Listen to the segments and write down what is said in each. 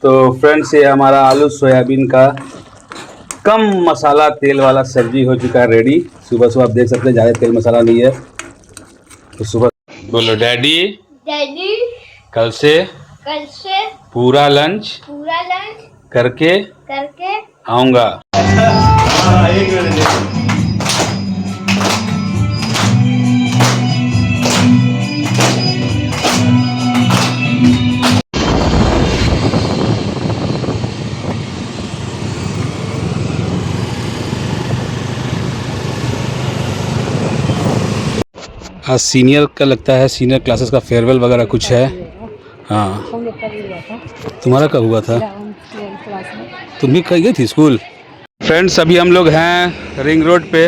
तो फ्रेंड्स ये हमारा आलू सोयाबीन का कम मसाला तेल वाला सब्जी हो चुका है रेडी। सुबह सुबह आप देख सकते हैं ज़्यादा तेल मसाला नहीं है। तो सुबह बोलो डैडी डैडी कल से पूरा लंच करके आऊँगा। आज सीनियर का लगता है, सीनियर क्लासेस का फेयरवेल वगैरह कुछ है। हाँ तुम्हारा कब हुआ था? तुम भी कहीं गई थी स्कूल? फ्रेंड्स अभी हम लोग हैं रिंग रोड पे,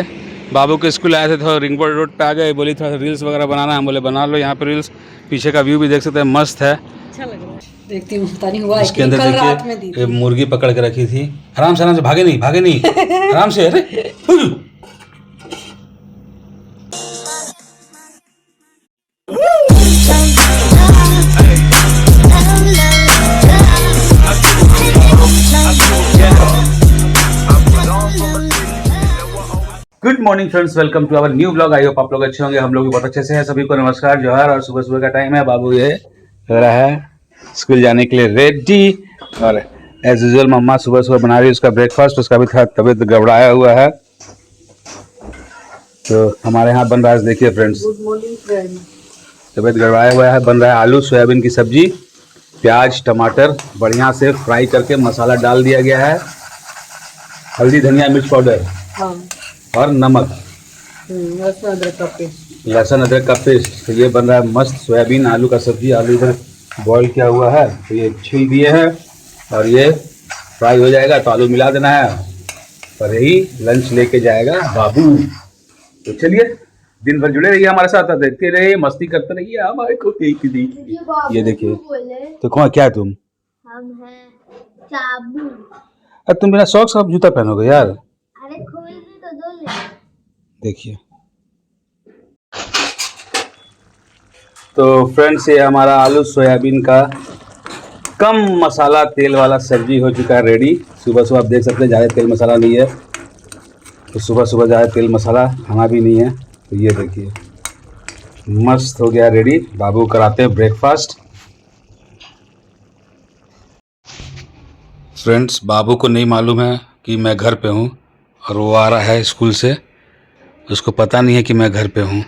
बाबू के स्कूल आए थे तो रिंग रोड पे आ गए। बोली थोड़ा रील्स वगैरह बनाना, हम बोले बना लो। यहाँ पे रील्स, पीछे का व्यू भी देख सकते हैं, मस्त है। अच्छा लग रहा है, देखती हूँ पता नहीं हुआ है। इसके अंदर देखिए मुर्गी पकड़ के रखी थी। आराम से भागे नहीं आराम से। अरे good morning friends, welcome to our new blog. I hope आप लोग अच्छे होंगे, हम लोग भी बहुत अच्छे से हैं। सभी को नमस्कार, जोहार। और सुबह सुबह का टाइम है, बाबू ये हो रहा है स्कूल जाने के लिए रेडी। और एज यूजुअल मम्मा सुबह सुबह बना रही है उसका ब्रेकफास्ट। उसका भी थोड़ा तबीयत गड़बड़ाया हुआ है, तो हमारे यहाँ बन रहा है, देखिए फ्रेंड्स, गुड मॉर्निंग फ्रेंड। तबीयत गड़बड़ाया हुआ है, बन रहा है आलू सोयाबीन की सब्जी। प्याज टमाटर बढ़िया से फ्राई करके मसाला डाल दिया गया है, हल्दी धनिया मिर्च पाउडर और नमक, लहसुन अदरक का पेस्ट। तो ये बन रहा है मस्त सोयाबीन आलू का सब्जी। आलू इधर बॉईल किया हुआ है, तो ये छील दिए हैं और ये फ्राई हो जाएगा तो आलू मिला देना है और यही लंच लेके जाएगा बाबू। तो चलिए दिन भर जुड़े रहिए हमारे साथ, देखते रहिए, मस्ती करते रहिए हमारे को। ये देखिए तो कौन क्या तुम? हम हैं चाबू। अरे तुम बिना सॉक्स का जूता पहनोगे यार? अरे खोल दे तो दो ले। देखिए तो फ्रेंड्स ये हमारा आलू सोयाबीन का कम मसाला तेल वाला सब्जी हो चुका है रेडी। सुबह सुबह आप देख सकते हैं ज़्यादा तेल मसाला नहीं है, तो सुबह सुबह ज़्यादा तेल मसाला खाना भी नहीं है। तो ये देखिए मस्त हो गया रेडी। बाबू कराते हैं ब्रेकफास्ट। फ्रेंड्स बाबू को नहीं मालूम है कि मैं घर पे हूँ और वो आ रहा है स्कूल से, उसको पता नहीं है कि मैं घर पे हूँ।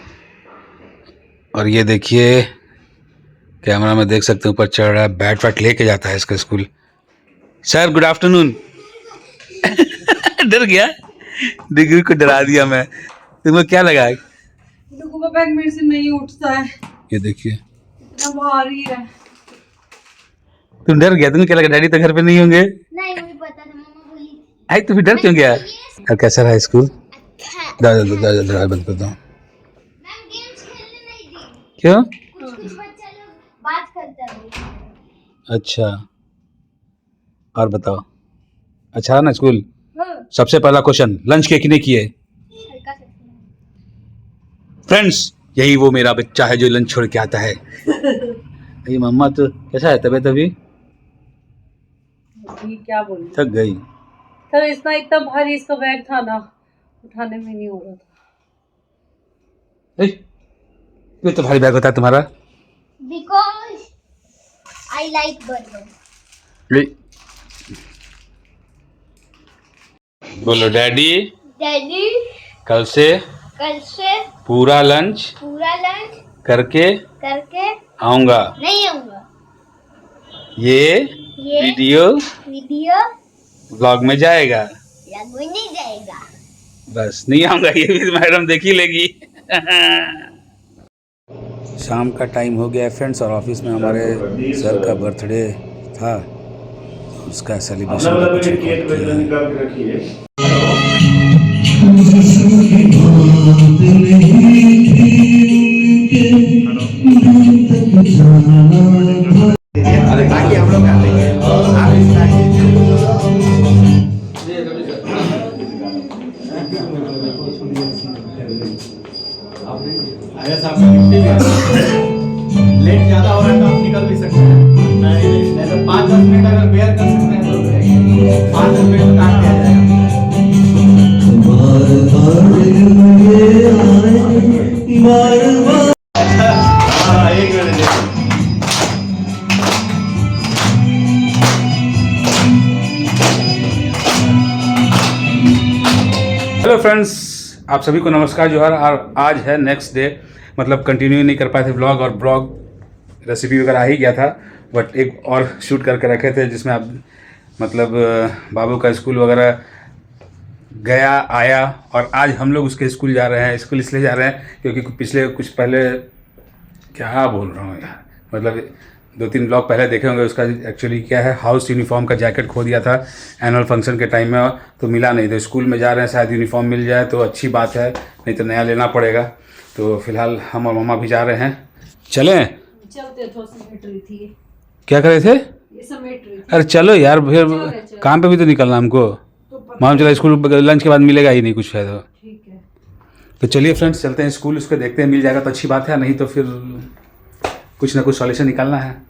और ये देखिए कैमरा में देख सकते हैं ऊपर चढ़ रहा है, बैट वैट लेके जाता है इसका स्कूल। Sir good afternoon. डर गया, डिग्री को डरा दिया मैं। तुम्हें क्या लगा? का बैग मेरे से नहीं उठता है। ये देखिए इतना भारी है। तुम डर गया? तुम्हें क्या लगा डैडी तो घर पे नहीं होंगे? नहीं मुझे पता था, मम्मा बोली थी। आई तो फिर डर क्यों गया? और कैसा रहा स्कूल? बंद कर दो। मैम गेम्स खेलने नहीं दी। क्यों? कुछ बच्चा लोग बात करता है। अच्छा और बताओ, अच्छा है ना स्कूल? सबसे पहला क्वेश्चन, लंच किए किए? फ्रेंड्स यही वो मेरा बच्चा है जो लंच छोड़ के आता है। ये मम्मा तो कैसा है तबीयत अभी? क्या बोलूं, थक गई। तो इतना भारी इसका बैग था ना, उठाने में नहीं हो रहा था। ये तो भारी बैग होता है तुम्हारा। Because I like burger. बोलो डैडी डैडी कल से पूरा लंच करके आऊँगा। नहीं आऊंगा। ये वीडियो ब्लॉग में जाएगा, नहीं जाएगा। बस नहीं आऊँगा, ये भी मैडम देख ही लेगी। शाम का टाइम हो गया है फ्रेंड्स, और ऑफिस में हमारे सर का बर्थडे था, उसका सेलिब्रेशन का कुछ रिकॉर्ड किया है। लेट ज्यादा हो रहा है तो आप निकल भी सकते हैं, नहीं तो 5-10 मिनट अगर रिपेयर कर सकते हैं तो बताइए, 5 रुपए में काट दिया जाएगा। हाँ, 1 मिनट हेलो फ्रेंड्स, आप सभी को नमस्कार जोहार। और आज है नेक्स्ट डे, मतलब कंटिन्यू नहीं कर पाए थे ब्लॉग, और ब्लॉग रेसिपी वगैरह आ ही गया था, बट एक और शूट करके रखे थे जिसमें आप मतलब बाबू का स्कूल वगैरह गया आया। और आज हम लोग उसके स्कूल जा रहे हैं। स्कूल इसलिए जा रहे हैं क्योंकि पिछले कुछ पहले, क्या बोल रहा हूँ यार, मतलब 2-3 ब्लॉग पहले देखे होंगे। उसका एक्चुअली क्या है, हाउस यूनिफॉर्म का जैकेट खो दिया था एनुअल फंक्शन के टाइम में, तो मिला नहीं। तो स्कूल में जा रहे हैं, शायद यूनिफॉर्म मिल जाए तो अच्छी बात है, नहीं तो नया लेना पड़ेगा। तो फिलहाल हम और मम्मा भी जा रहे हैं। चलें? चलते, थोड़ा समेट रही थी। क्या कर रहे थे? ये समेट रही थी। अरे चलो यार, फिर काम पे भी तो निकलना हमको। मालूम चला स्कूल लंच के बाद मिलेगा ही नहीं कुछ है तो। ठीक है, तो चलिए फ्रेंड्स, चलते हैं स्कूल, उसको देखते हैं, मिल जाएगा तो अच्छी बात है, नहीं तो फिर कुछ ना कुछ सॉल्यूशन निकालना है।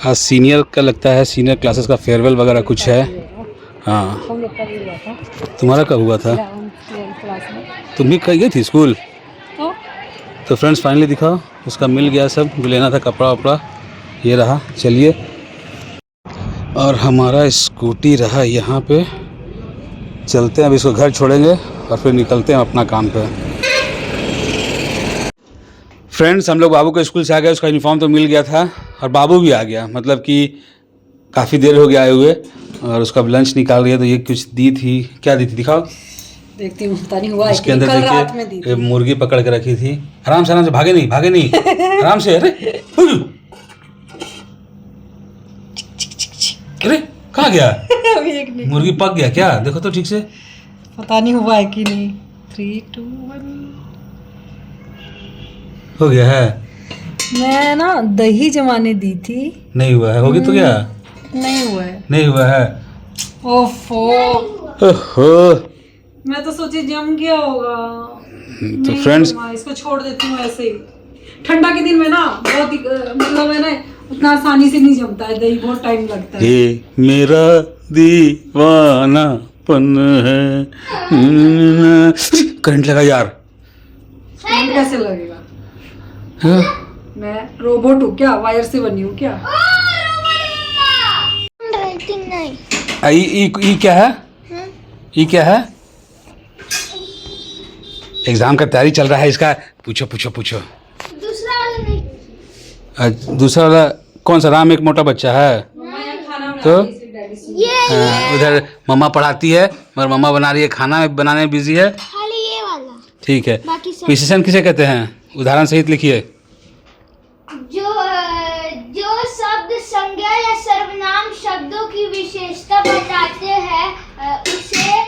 आज सीनियर का लगता है, सीनियर क्लासेस का फेयरवेल वगैरह कुछ है। हाँ, हम लोग का भी हुआ था तुम्हारा कब हुआ था? 11th क्लास में। तुम भी गई थी स्कूल? तो फ्रेंड्स फाइनली दिखाओ, उसका मिल गया सब जो लेना था, कपड़ा वपड़ा ये रहा। चलिए, और हमारा स्कूटी रहा यहाँ पे। चलते हैं, अब इसको घर छोड़ेंगे और फिर निकलते हैं अपना काम पे। फ्रेंड्स, हम लोग बाबू के स्कूल से आ गए, उसका यूनिफॉर्म तो मिल गया था और बाबू भी आ गया, मतलब कि काफ़ी देर हो गया आए हुए। और उसका लंच निकाल रही है, तो ये कुछ दी थी। क्या दी थी दिखाओ? देखती हूँ, पता नहीं हुआ। इसके अंदर कल रात में दी देखिए मुर्गी पकड़ के रखी थी। आराम से भागे नहीं भागे नहीं, आराम से। अरे अरे कहाँ गया? अभी एक नहीं, मुर्गी पक गया क्या? देखो तो ठीक से। पता नहीं हुआ है कि नहीं। 3, 2, 1 हो गया है? मैं ना दही जमाने दी थी, नहीं हुआ है। होगी तो क्या? नहीं हुआ है। नहीं हुआ है। ओफो, ओहो। मैं तो सोची जम गया होगा। तो नहीं फ्रेंड्स, जमा, इसको छोड़ देती हूँ ऐसे ही। ठंडा के दिन में ना बहुत ही मतलब है ना, उतना आसानी से नहीं जमता है दही, बहुत टाइम लगता है। ये मेरा दीवानापन है। करंट लगा यार। करंट कैसे लगेगा? हाँ? मैं रोबोट हूँ क्या? वायर से बनी हूँ क्या? ई क्या है? ई क्या है? एग्जाम का तैयारी चल रहा है इसका। पूछो पूछो पूछो। दूसरा वाला नहीं, दूसरा वाला कौन सा? राम एक मोटा बच्चा है। खाना तो ये उधर मम्मा पढ़ाती है, मगर मम्मा बना रही है खाना, बनाने में बिजी है। खाली ये वाला। ठीक है। बाकी सब विशेषण किसे कहते हैं? उदाहरण सहित लिखिए। जो शब्द संज्ञा या सर्वनाम शब्दों की विशेषता बताते हैं उसे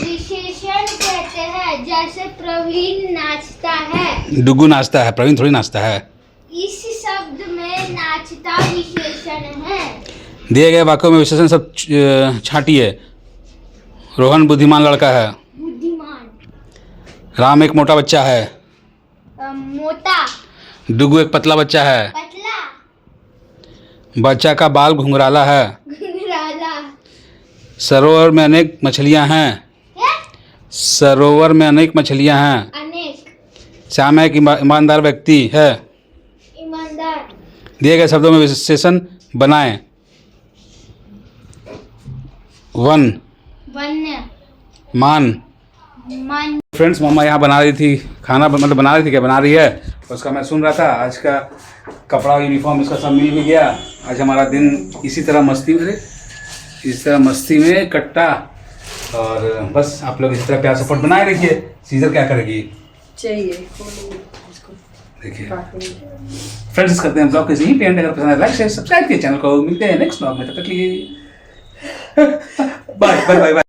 विशेषण कहते हैं। जैसे प्रवीण नाचता है। डुगू नाचता है, प्रवीण थोड़ी नाचता है। इस शब्द में नाचता विशेषण है। दिए गए वाक्यों में विशेषण सब छांटिए। रोहन बुद्धिमान लड़का है। बुद्धिमान। राम एक मोटा बच्चा है। मोटा। डुगू एक पतला बच्चा है। पतला। बच्चा का बाल घुंघराला है। घुंघराला। सरोवर में अनेक मछलियां हैं। क्या? सरोवर में अनेक मछलियां हैं। अनेक। श्याम एक ईमानदार व्यक्ति है। ईमानदार। दिए गए शब्दों में विशेषण बनाएं। वन, वन्य। मान। मन। फ्रेंड्स, मम्मा यहाँ बना रही थी खाना, मतलब बना रही थी क्या, बना रही है, उसका मैं सुन रहा था। आज का कपड़ा यूनिफॉर्म इसका सब मिल भी गया। आज हमारा दिन इसी तरह मस्ती में, इस तरह मस्ती में कट्टा। और बस आप लोग इसी तरह प्यार सपोर्ट बनाए रखिए। सीजर क्या करेगी चाहिए देखिए। फ्रेंड्स, करते हैं ब्लॉग के यहीं पे एंड। अगर पसंद है लाइक शेयर सब्सक्राइब कीजिए चैनल को। मिलते हैं नेक्स्ट ब्लॉग में, तब तक के लिए बाय बाय बाय।